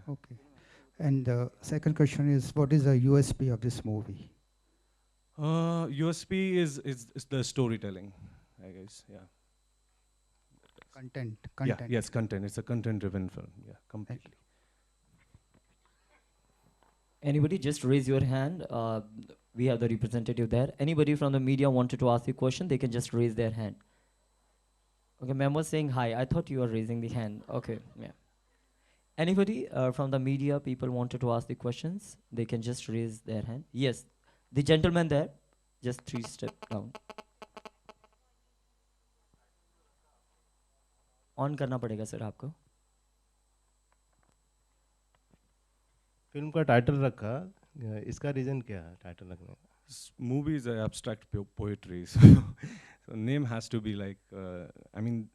Okay. And the second question is, what is the USP of this movie? USP is the storytelling, I guess. Yeah. Content, Yeah. content. Yes, content. It's a content-driven film. Yeah, Thank you. completely. Anybody, just raise your hand. We have the representative there. Anybody from the media wanted to ask a question, they can just raise their hand. Okay, ma'am was saying hi. I thought you were raising the hand. Okay, yeah. Anybody from the media, people wanted to ask the questions, they can just raise their hand. Yes, the gentleman there, just 3 step down. On करना पड़ेगा sir आपको. Film का title रखा, इसका reason क्या है title रखने का? Movies are abstract poetry, so name has to be like. I mean,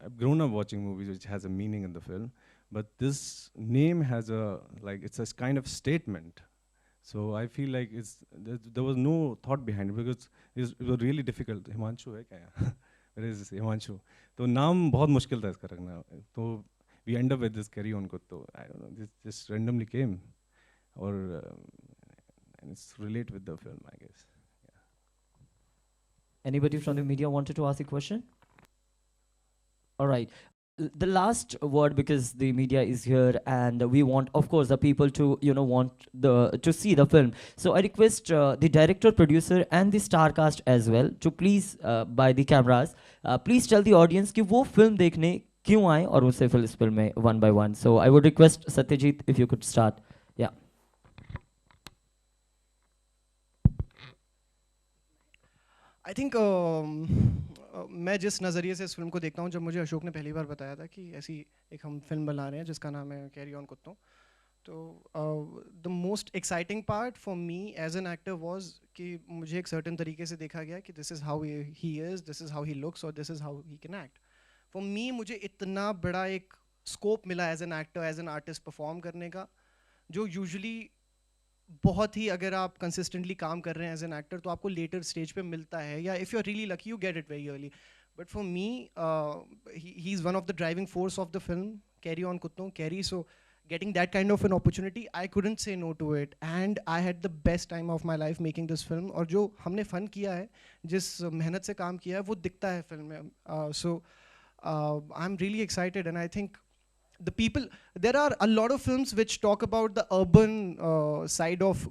I've grown up watching movies which has a meaning in the film, but this name has a like it's a kind of statement. So I feel like there was no thought behind it because it was really difficult. Himanshu है क्या? Where is this Himanshu? तो नाम बहुत मुश्किल था इसका रखना. तो we end up with this carry on कुत्तो. I don't know. This just randomly came, or and it's relate with the film, I guess. Anybody from the media wanted to ask a question? All right. The last word, because the media is here and we want, of course, the people to, want to see the film. So I request the director, producer and the star cast as well to please, by the cameras, please tell the audience कि वो film देखने क्यों आए और उनसे फिर इस film में one by one. So I would request Satyajit if you could start. Yeah. I think मैं जिस नज़रिए से इस फिल्म को देखता हूँ, जब मुझे अशोक ने पहली बार बताया था कि ऐसी एक हम फिल्म बना रहे हैं जिसका नाम है कैरी ऑन कुत्तों, तो the most exciting part for me as an actor was कि मुझे एक सर्टन तरीके से देखा गया कि this is how he is, this is how he looks और this is how he can act. For me मुझे इतना बड़ा एक स्कोप मिला as an actor, as an artist perform करने का, जो यूजुअली बहुत ही, अगर आप कंसिस्टेंटली काम कर रहे हैं एज एन एक्टर तो आपको लेटर स्टेज पे मिलता है, या if you are really lucky you get it very early. But for me he is one of the driving force of the film carry on कुत्तों, carry. So getting that kind of an opportunity, I couldn't say no to it, and I had the best time of my life making this film. और जो हमने fun किया है, जिस मेहनत से काम किया है, वो दिखता है फिल्म में. So I'm really excited, and I think the people, there are a lot of films which talk about the urban side of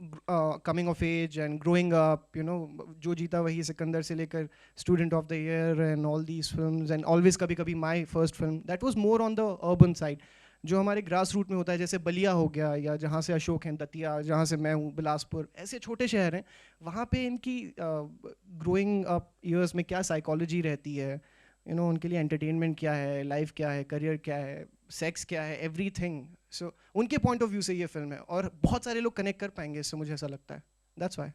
coming of age and growing up, जो जीता वही सिकंदर से लेकर student of the year and all these films, and always कभी कभी my first film, that was more on the urban side, जो हमारे grass root में होता है, जैसे बलिया हो गया, या जहाँ से अशोक हैं दतिया, जहाँ से मैं हूँ बिलासपुर, ऐसे छोटे शहर हैं, वहाँ पे इनकी ग्रोइंग अप ईयर्स में क्या साइकोलॉजी रहती है, उनके लिए एंटरटेनमेंट क्या है, लाइफ क्या है, करियर क्या है, सेक्स क्या है, एवरीथिंग. सो उनके पॉइंट ऑफ व्यू से ये फिल्म है, और बहुत सारे लोग कनेक्ट कर पाएंगे इससे, मुझे ऐसा लगता है. That's why.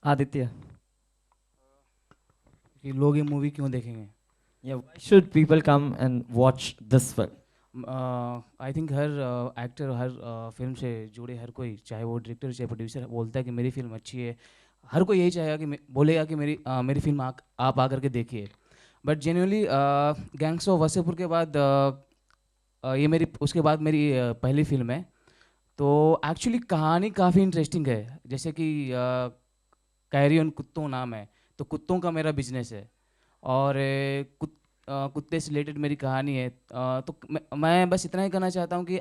आदित्य. कि लोग ये मूवी क्यों देखेंगे? Yeah, why should people come and watch this film? I think her actor, her film से जुड़े हर कोई, चाहे वो डायरेक्टर चाहे प्रोड्यूसर, बोलता है कि मेरी फिल्म अच्छी है. हर कोई यही चाहेगा कि बोलेगा कि मेरी फिल्म आप आकर के देखिए. But genuinely gangs of Wasseypur के बाद ये मेरी, उसके बाद मेरी पहली फिल्म है. तो एक्चुअली कहानी काफ़ी इंटरेस्टिंग है. जैसे कि कैरी ऑन कुत्तों नाम है, तो कुत्तों का मेरा बिजनेस है, और कुत्ते से रिलेटेड मेरी कहानी है. तो मैं बस इतना ही कहना चाहता हूँ कि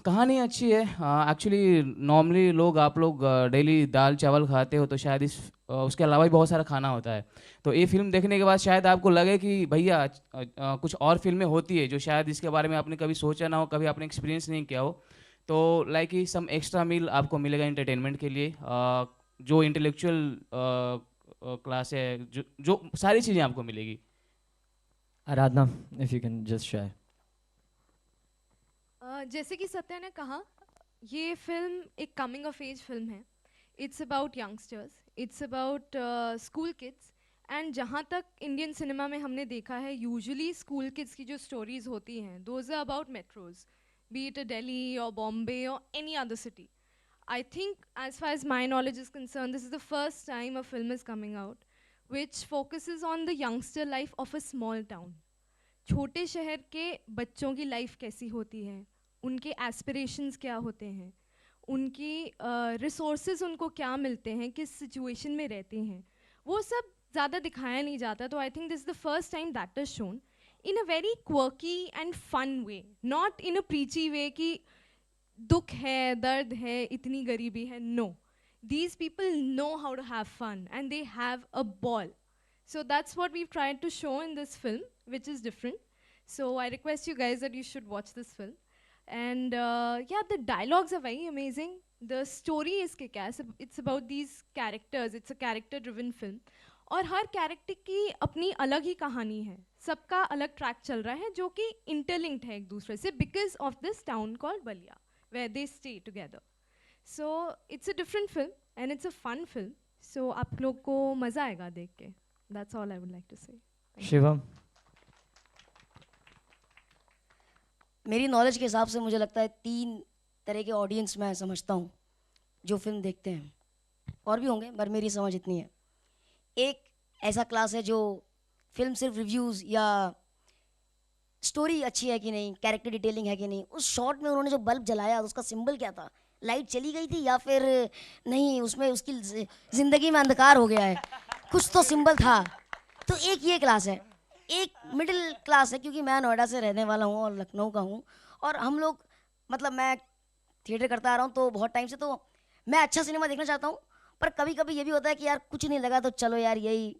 कहानी अच्छी है. एक्चुअली नॉर्मली लोग, आप लोग डेली दाल चावल खाते हो, तो शायद उसके अलावा भी बहुत सारा खाना होता है. तो ये फिल्म देखने के बाद शायद आपको लगे कि भैया कुछ और फिल्में होती है जो शायद इसके बारे में आपने कभी सोचा ना हो, कभी आपने एक्सपीरियंस नहीं किया हो. तो लाइक ही सम एक्स्ट्रा मील आपको मिलेगा एंटरटेनमेंट के लिए. जो इंटेलेक्चुअल क्लास है, जो सारी चीज़ें आपको मिलेगी. Aradhana, if you can just share. जैसे कि सत्या ने कहा, ये फिल्म एक कमिंग ऑफ एज फिल्म है. It's about youngsters, it's about school kids. And जहाँ तक इंडियन सिनेमा में हमने देखा है, यूजुअली स्कूल किड्स की जो स्टोरीज होती हैं, those are about metros, be it a Delhi और बॉम्बे और any other city. I think, as far as my knowledge is concerned, this is the first time a film is coming out which focuses on the youngster life of a small town. छोटे शहर के बच्चों की life कैसी होती है, उनके aspirations क्या होते हैं, उनकी रिसोर्सेज उनको क्या मिलते हैं, किस सिचुएशन में रहते हैं, वो सब ज़्यादा दिखाया नहीं जाता. तो I think this the first time that is shown in a very quirky and fun way, not in a preachy way कि दुख है, दर्द है, इतनी गरीबी है. No, these people know how to have fun and they have a ball. So that's what we've tried to show in this film, which is different. So I request you guys that you should watch this film. And yeah, the dialogues are very amazing. The story is kick-ass. It's about these characters. It's a character-driven film. और हर character की अपनी अलग ही कहानी है, सबका अलग track चल रहा है जो कि इंटरलिंक्ड है एक दूसरे से because of this town called Ballia where they stay together. So it's a different film and it's a fun film. So आप लोग को मज़ा आएगा देख के. That's all I would like to say. Thank you. Shivam. मेरी नॉलेज के हिसाब से मुझे लगता है 3 तरह के ऑडियंस मैं समझता हूँ जो फिल्म देखते हैं, और भी होंगे पर मेरी समझ इतनी है. एक ऐसा क्लास है जो फिल्म सिर्फ रिव्यूज़ या स्टोरी अच्छी है कि नहीं, कैरेक्टर डिटेलिंग है कि नहीं, उस शॉट में उन्होंने जो बल्ब जलाया उसका सिंबल क्या था, लाइट चली गई थी या फिर नहीं, उसमें उसकी ज़िंदगी में अंधकार हो गया है, कुछ तो सिंबल था. तो एक ये क्लास है. एक मिडिल क्लास है, क्योंकि मैं नोएडा से रहने वाला हूँ और लखनऊ का हूँ, और हम लोग मतलब मैं थिएटर करता आ रहा हूँ तो बहुत टाइम से, तो मैं अच्छा सिनेमा देखना चाहता हूँ, पर कभी कभी ये भी होता है कि यार कुछ नहीं लगा तो चलो यार यही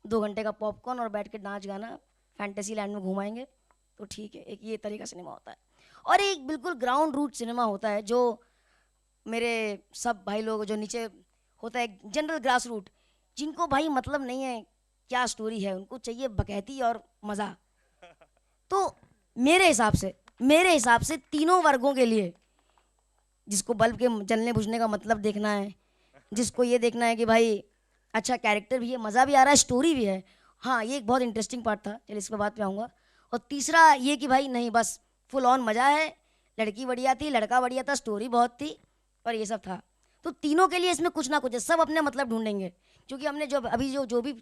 2 घंटे का पॉपकॉर्न और बैठ के नाच गाना फैंटेसी लैंड में घुमाएंगे तो ठीक है. एक ये तरीका सिनेमा होता है. और एक बिल्कुल ग्राउंड रूट सिनेमा होता है जो मेरे सब भाई लोग जो नीचे होता है, जनरल ग्रास रूट, जिनको भाई मतलब नहीं है क्या स्टोरी है, उनको चाहिए बकैती और मज़ा. तो मेरे हिसाब से तीनों वर्गों के लिए, जिसको बल्ब के जलने बुझने का मतलब देखना है, जिसको ये देखना है कि भाई अच्छा कैरेक्टर भी है, मज़ा भी आ रहा है, स्टोरी भी है, हाँ ये एक बहुत इंटरेस्टिंग पार्ट था, चलिए इस पर बात पे आऊँगा. और तीसरा ये कि भाई नहीं बस फुल ऑन मज़ा है, लड़की बढ़िया थी, लड़का बढ़िया था, स्टोरी बहुत थी और ये सब था. तो तीनों के लिए इसमें कुछ ना कुछ है, सब अपने मतलब ढूंढेंगे, क्योंकि हमने जो अभी जो भी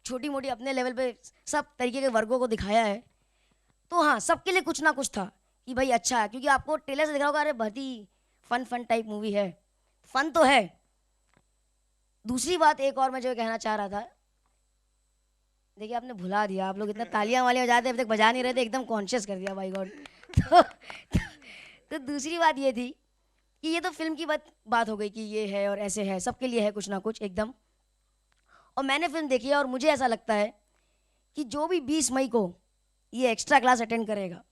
छोटी मोटी अपने लेवल पे सब तरीके के वर्गों को दिखाया है, तो हाँ सबके लिए कुछ ना कुछ था कि भाई अच्छा है, क्योंकि आपको ट्रेलर से दिख रहा होगा अरे बहुत ही फन टाइप मूवी है, फन तो है. दूसरी बात एक और मैं जो कहना चाह रहा था, देखिए आपने भुला दिया, आप लोग इतना तालियां वालियां बजाते अभी तक बजा नहीं रहे थे, एकदम कॉन्शियस कर दिया बाय गॉड. तो दूसरी बात ये थी कि ये तो फिल्म की बात हो गई कि ये है और ऐसे है, सबके लिए है कुछ ना कुछ एकदम. और मैंने फिल्म देखी है और मुझे ऐसा लगता है कि जो भी 20 मई को ये एक्स्ट्रा क्लास अटेंड करेगा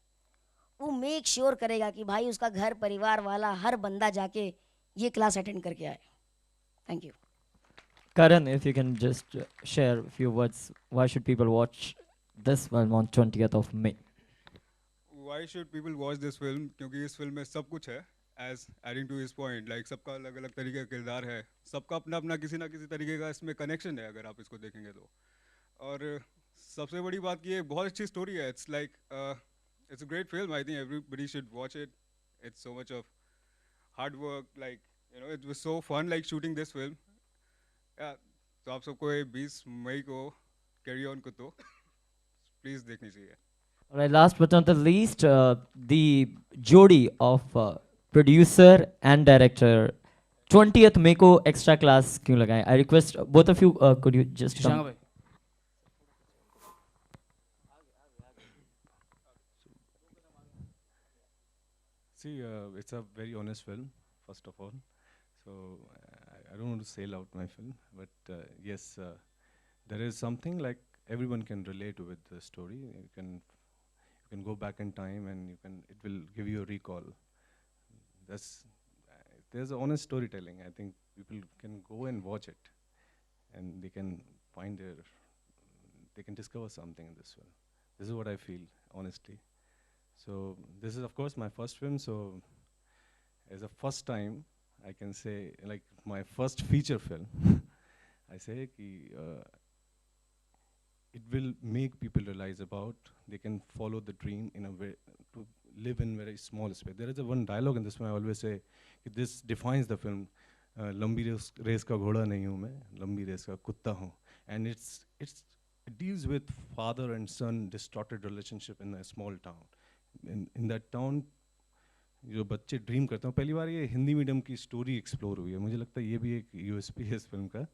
वो मेक श्योर करेगा कि भाई उसका घर परिवार वाला हर बंदा जाके ये क्लास अटेंड करके आए. Thank you. Karan, if you can just share a few words, why should people watch this film on 20th of May? Why should people watch this film? क्योंकि इस फिल्म में सब कुछ है. As adding to his point, like सबका अलग अलग तरीके का किरदार है, सबका अपना अपना किसी ना किसी तरीके का इसमें कनेक्शन है अगर आप इसको देखेंगे तो. और सबसे बड़ी बात कि ये बहुत अच्छी स्टोरी है. It's like it's a great film. I think everybody should watch it. It's so much of hard work. Like it was so fun like shooting this film. Yeah, तो आप सबको 20 मई को कैरी ऑन को तो please देखनी चाहिए. All right, last but not the least, the jodi of producer and director 20th May को extra class क्यों लगाएं? I request both of you, could you just Shashank come? भाई. See, it's a very honest film, first of all. So I don't want to sell out my film, but yes, there is something like everyone can relate with the story. You can go back in time and it will give you a recall. There's a honest storytelling. I think people can go and watch it, and they can they can discover something in this film. This is what I feel, honestly. So this is of course my first film, so as a first time I can say like my first feature film. I say ki it will make people realize about they can follow the dream in a way to live in very small space. There is a one dialogue in this film I always say this defines the film. लंबी race का घोड़ा नहीं हूँ मैं, लंबी race का कुत्ता हूँ. And it's it deals with father and son distorted relationship in a small town. In that town, जो बच्चे ड्रीम करते हैं, पहली बार ये हिंदी मीडियम की स्टोरी एक्सप्लोर हुई है. मुझे लगता है ये भी एक यूएसपी है इस फिल्म का.